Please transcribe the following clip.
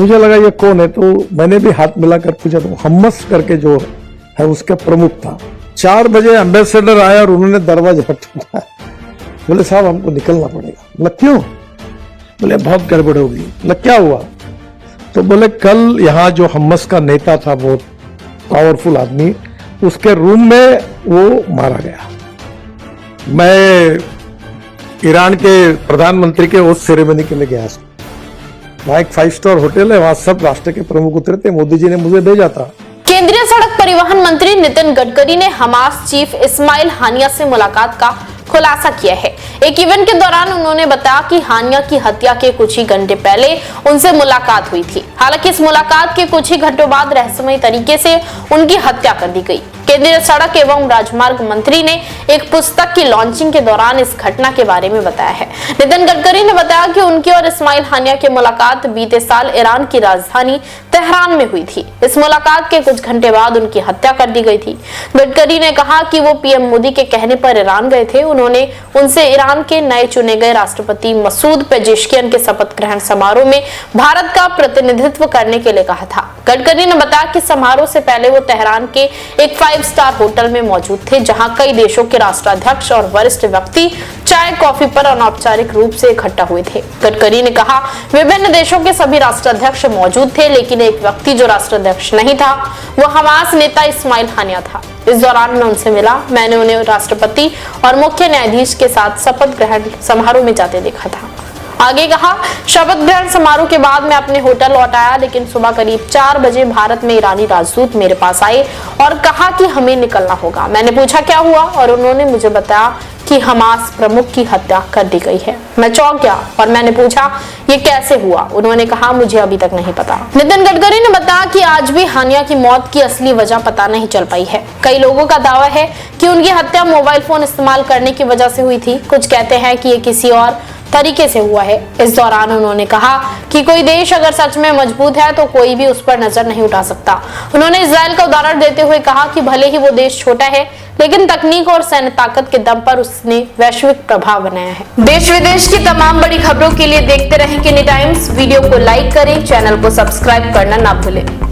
मुझे लगा ये कौन है, तो मैंने भी हाथ मिलाकर पूछा, तो हम्मस करके जो है उसका प्रमुख था। 4 बजे एम्बेसडर आया और उन्होंने दरवाजा ठोका। बोले साहब हमको निकलना पड़ेगा। बोला क्यों? बोले बहुत गड़बड़ हो गई। बोला क्या हुआ? तो बोले कल यहाँ जो हम्मस का नेता था, बहुत पावरफुल आदमी, उसके रूम में वो मारा गया। मैं ईरान के प्रधानमंत्री के उस सेरेमनी के लिए गया। वहाँ एक 5 स्टार होटल है, वहां सब राष्ट्र के प्रमुख उतरे थे। मोदी जी ने मुझे भेजा था। केंद्रीय सड़क परिवहन मंत्री नितिन गडकरी ने हमास चीफ इस्माइल हानिया से मुलाकात का खुलासा किया है। एक इवेंट के दौरान उन्होंने बताया कि हानिया की हत्या के कुछ ही घंटे पहले उनसे मुलाकात हुई थी। हालांकि इस मुलाकात के कुछ ही घंटों बाद रहस्यमय तरीके से उनकी हत्या कर दी गई। केंद्रीय सड़क एवं राजमार्ग मंत्री ने एक पुस्तक की लॉन्चिंग के दौरान इस घटना के बारे में बताया है। नितिन गडकरी ने बताया कि उनकी और इस्माइल हानिया की मुलाकात बीते साल ईरान की राजधानी तेहरान में हुई थी। इस मुलाकात के कुछ घंटे बाद उनकी हत्या कर दी गई थी। गडकरी ने कहा कि वो पीएम मोदी के कहने पर ईरान गए थे। उन्होंने उनसे ईरान के नए चुने गए राष्ट्रपति मसूद पेजेश्कियन के शपथ ग्रहण समारोह में भारत का प्रतिनिधित्व करने के लिए कहा था। गडकरी ने बताया कि समारोह से पहले वो तेहरान के एक 5 स्टार होटल में मौजूद थे, जहां कई देशों के राष्ट्राध्यक्ष और वरिष्ठ व्यक्ति चाय कॉफी पर अनौपचारिक रूप से इकट्ठा हुए थे। गडकरी ने कहा विभिन्न देशों के सभी राष्ट्राध्यक्ष मौजूद थे, लेकिन एक व्यक्ति जो राष्ट्राध्यक्ष नहीं था वो हमास नेता इस्माइल हानिया था। इस दौरान मैं उनसे मिला। मैंने उन्हें राष्ट्रपति और मुख्य न्यायाधीश के साथ शपथ ग्रहण समारोह में जाते देखा था। आगे कहा शपथ ग्रहण समारोह के बाद मैं अपने होटल लौट आया, लेकिन सुबह करीब 4 बजे भारत में ईरानी राजदूत मेरे पास आए और कहा कि हमें निकलना होगा। मैंने पूछा क्या हुआ और उन्होंने मुझे बताया कि हमास प्रमुख की हत्या कर दी गई है। मैं चौंक गया और मैंने पूछा ये कैसे हुआ? उन्होंने कहा मुझे अभी तक नहीं पता। नितिन गडकरी ने बताया कि आज भी हानिया की मौत की असली वजह पता नहीं चल पाई है। कई लोगों का दावा है कि उनकी हत्या मोबाइल फोन इस्तेमाल करने की वजह से हुई थी। कुछ कहते हैं कि ये किसी और तरीके से हुआ है। इस दौरान उन्होंने कहा कि कोई देश अगर सच में मजबूत है तो कोई भी उस पर नजर नहीं उठा सकता। उन्होंने इजराइल का उदाहरण देते हुए कहा कि भले ही वो देश छोटा है, लेकिन तकनीक और सैन्य ताकत के दम पर उसने वैश्विक प्रभाव बनाया है। देश विदेश की तमाम बड़ी खबरों के लिए देखते रहें केनी टाइम्स। वीडियो को लाइक करें, चैनल को सब्सक्राइब करना ना भूलें।